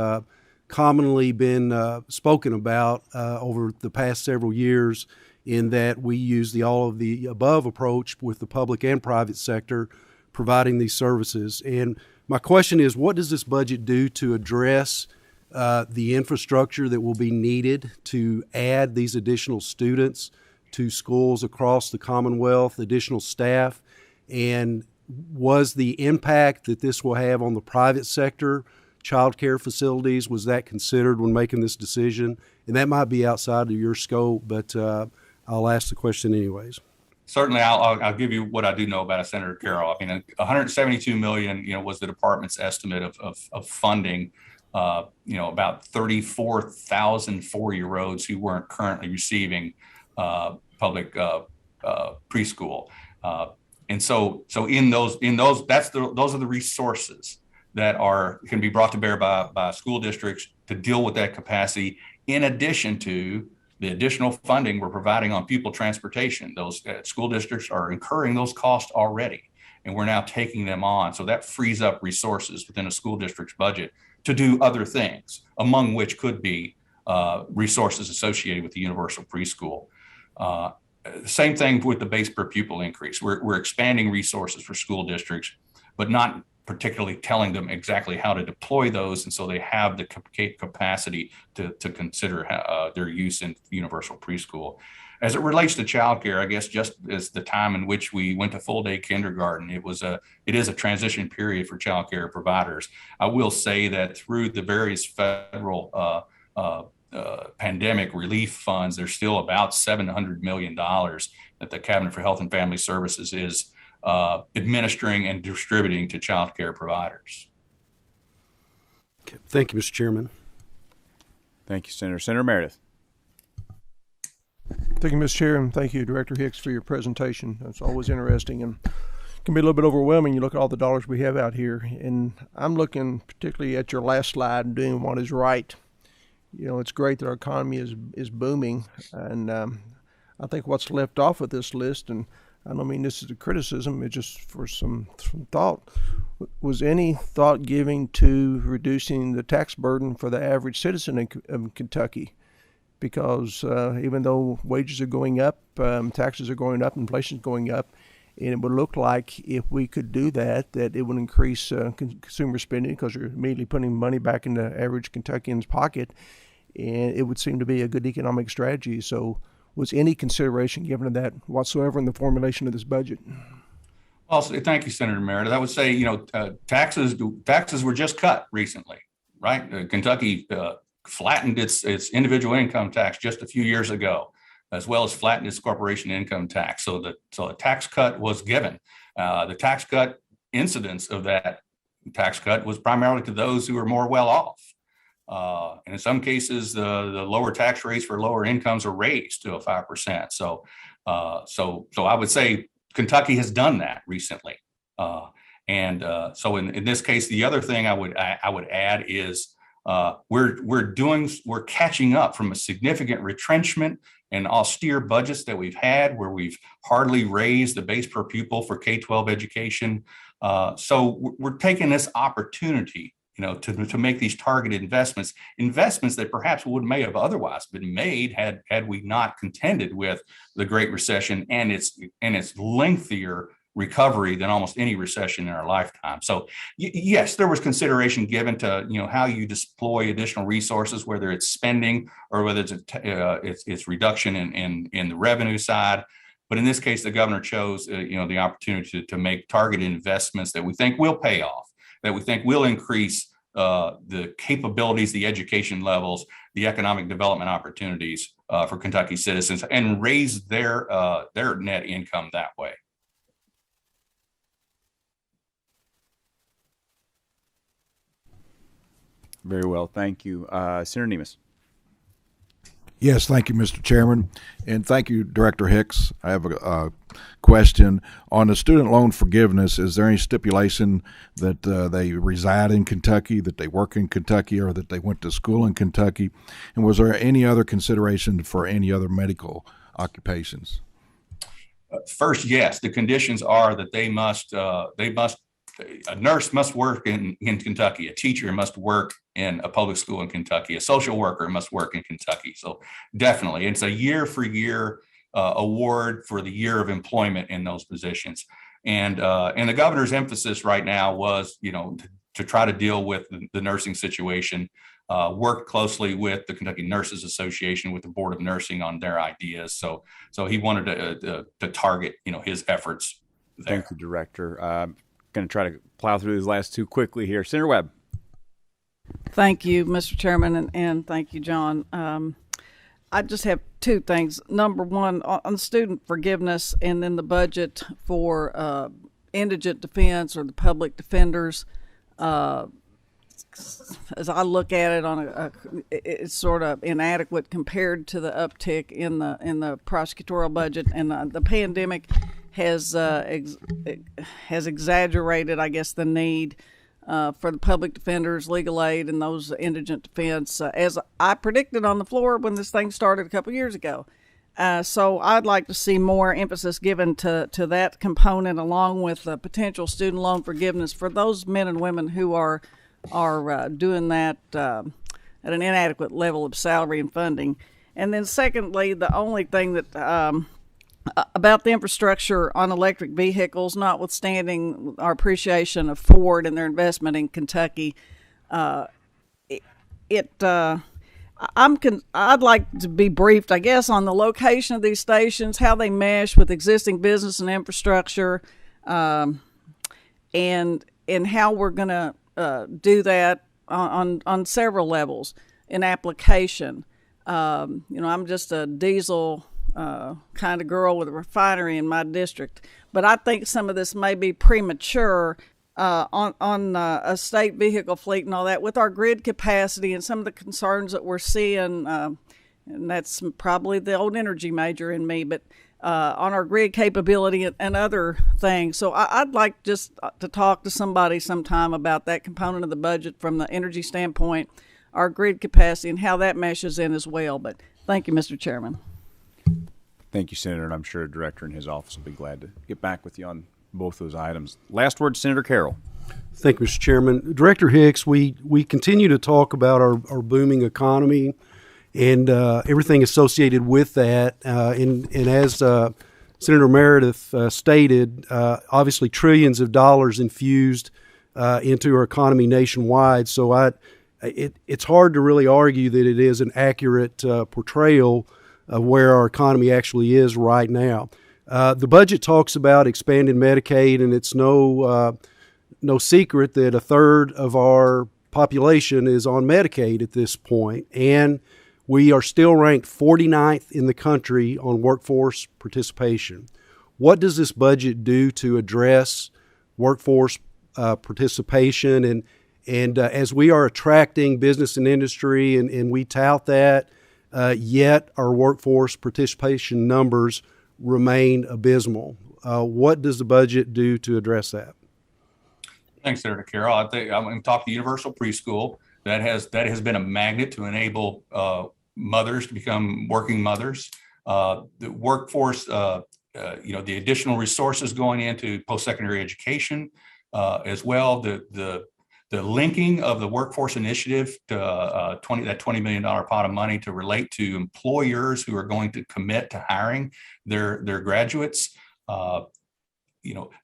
commonly been spoken about over the past several years, in that we use the all of the above approach with the public and private sector providing these services. And my question is, what does this budget do to address the infrastructure that will be needed to add these additional students to schools across the Commonwealth, additional staff? And was the impact that this will have on the private sector, child care facilities, was that considered when making this decision? And that might be outside of your scope, but I'll ask the question anyways. Certainly, I'll give you what I do know about it, Senator Carroll. I mean, $172 million, was the department's estimate of funding. About 34,000 4-year-olds who weren't currently receiving public preschool, and so in those those are the resources that can be brought to bear by school districts to deal with that capacity, in addition to the additional funding we're providing on pupil transportation. Those school districts are incurring those costs already, and we're now taking them on. So that frees up resources within a school district's budget to do other things, among which could be resources associated with the universal preschool. Same thing with the base per pupil increase. We're expanding resources for school districts, but not particularly telling them exactly how to deploy those, and so they have the capacity to consider their use in universal preschool. As it relates to childcare, I guess just as the time in which we went to full day kindergarten, it is a transition period for childcare providers. I will say that through the various federal pandemic relief funds, there's still about $700 million that the Cabinet for Health and Family Services is administering and distributing to child care providers. Okay. Thank you, Mr. Chairman. Thank you, Senator. Senator Meredith. Thank you, Mr. Chair, and thank you, Director Hicks, for your presentation. It's always interesting and can be a little bit overwhelming. You look at all the dollars we have out here, and I'm looking particularly at your last slide and doing what is right. You know, it's great that our economy is booming, and I think what's left off of this list, and I don't mean this is a criticism, it's just for some thought, was any thought giving to reducing the tax burden for the average citizen in Kentucky? Because even though wages are going up, taxes are going up, inflation is going up, and it would look like if we could do that it would increase consumer spending because you're immediately putting money back in the average Kentuckian's pocket, and it would seem to be a good economic strategy. So was any consideration given to that whatsoever in the formulation of this budget? Well, thank you, Senator Meredith. I would say, taxes were just cut recently, right? Kentucky flattened its individual income tax just a few years ago, as well as flattened its corporation income tax. So a tax cut was given. The tax cut incidence of that tax cut was primarily to those who are more well off. And in some cases, the lower tax rates for lower incomes are raised to a 5%. So I would say Kentucky has done that recently. So in this case, the other thing I would add is we're catching up from a significant retrenchment and austere budgets that we've had, where we've hardly raised the base per pupil for K-12 education. So we're taking this opportunity, to make these targeted investments that perhaps may have otherwise been made had we not contended with the Great Recession and its lengthier recovery than almost any recession in our lifetime. So yes, there was consideration given to how you deploy additional resources, whether it's spending or whether it's reduction in the revenue side. But in this case, the governor chose the opportunity to make targeted investments that we think will pay off, that we think will increase the capabilities, the education levels, the economic development opportunities for Kentucky citizens, and raise their net income that way. Very well, thank you. Senator Nemes. Yes, thank you, Mr. Chairman, and thank you, Director Hicks. I have a question on the student loan forgiveness. Is there any stipulation that they reside in Kentucky, that they work in Kentucky, or that they went to school in Kentucky? And was there any other consideration for any other medical occupations? First, yes. The conditions are that a nurse must work in Kentucky. A teacher must work in a public school in Kentucky. A social worker must work in Kentucky. So definitely, it's a year-for-year award for the year of employment in those positions. And the governor's emphasis right now was, to try to deal with the nursing situation. Worked closely with the Kentucky Nurses Association, with the Board of Nursing on their ideas. So he wanted to target, his efforts there. Thank you, Director. Going to try to plow through these last two quickly here. Senator Webb. Thank you, Mr. Chairman, and thank you, John. I just have two things. Number one, on student forgiveness, and then the budget for indigent defense or the public defenders. As I look at it, it's sort of inadequate compared to the uptick in the prosecutorial budget, and the pandemic has exaggerated, I guess, the need for the public defenders, legal aid, and those indigent defense, as I predicted on the floor when this thing started a couple years ago. So I'd like to see more emphasis given to that component, along with potential student loan forgiveness for those men and women who are doing that at an inadequate level of salary and funding. And then secondly, the only thing that about the infrastructure on electric vehicles, notwithstanding our appreciation of Ford and their investment in Kentucky. I'd like to be briefed, I guess, on the location of these stations, how they mesh with existing business and infrastructure, and how we're going to do that on several levels in application. I'm just a diesel kind of girl with a refinery in my district, but I think some of this may be premature on a state vehicle fleet and all that, with our grid capacity and some of the concerns that we're seeing, and that's probably the old energy major in me, but on our grid capability and other things. So I'd like just to talk to somebody sometime about that component of the budget from the energy standpoint, our grid capacity, and how that meshes in as well. But thank you, Mr. Chairman. Thank you, Senator, and I'm sure the director and his office will be glad to get back with you on both those items. Last word, Senator Carroll. Thank you, Mr. Chairman. Director Hicks, we continue to talk about our booming economy and everything associated with that. And as Senator Meredith stated, obviously trillions of dollars infused into our economy nationwide. So it's hard to really argue that it is an accurate portrayal of where our economy actually is right now. The budget talks about expanding Medicaid, and it's no secret that a third of our population is on Medicaid at this point, and we are still ranked 49th in the country on workforce participation. What does this budget do to address workforce participation? And as we are attracting business and industry, and we tout that, yet our workforce participation numbers remain abysmal. What does the budget do to address that? Thanks, Senator Carroll. I think I'm going to talk to universal preschool. That has been a magnet to enable mothers to become working mothers. The workforce, the additional resources going into post-secondary education, as well. The linking of the workforce initiative to that $20 million pot of money to relate to employers who are going to commit to hiring their graduates. The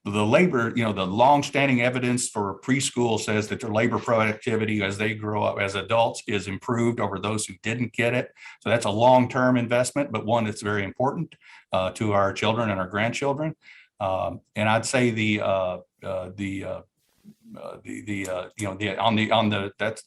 labor, the longstanding evidence for preschool says that their labor productivity as they grow up as adults is improved over those who didn't get it. So that's a long-term investment, but one that's very important to our children and our grandchildren. And I'd say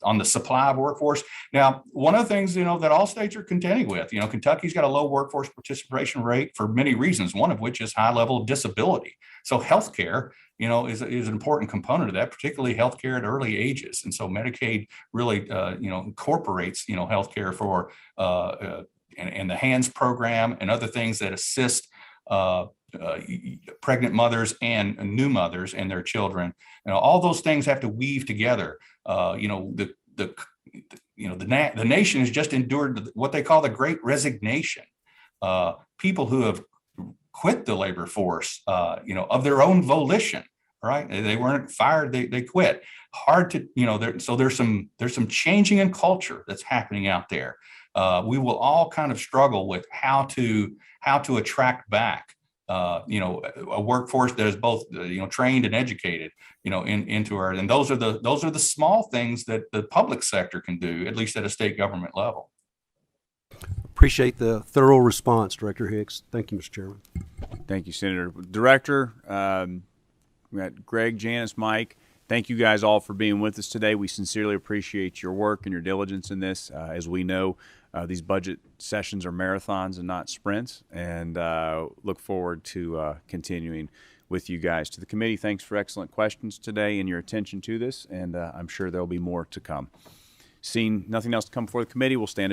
on the supply of workforce. Now, one of the things that all states are contending with, Kentucky's got a low workforce participation rate for many reasons, one of which is high level of disability. So healthcare, is an important component of that, particularly healthcare at early ages. And so Medicaid really, incorporates, healthcare for and the HANDS program and other things that assist pregnant mothers and new mothers and their children. All those things have to weave together. The nation has just endured what they call the Great Resignation. People who have quit the labor force, of their own volition, right? They weren't fired; they quit. Hard to, so there's some changing in culture that's happening out there. We will all kind of struggle with how to attract back. A workforce that is both trained and educated into our, and those are the small things that the public sector can do, at least at a state government level. Appreciate the thorough response, Director Hicks. Thank you, Mr. Chairman. Thank you, Senator. Director, we got Greg, Janice, Mike. Thank you guys all for being with us today. We sincerely appreciate your work and your diligence in this. As we know, these budget sessions are marathons and not sprints, and look forward to continuing with you guys. To the committee, thanks for excellent questions today and your attention to this, and I'm sure there'll be more to come. Seeing nothing else to come before the committee, we'll stand adjourned.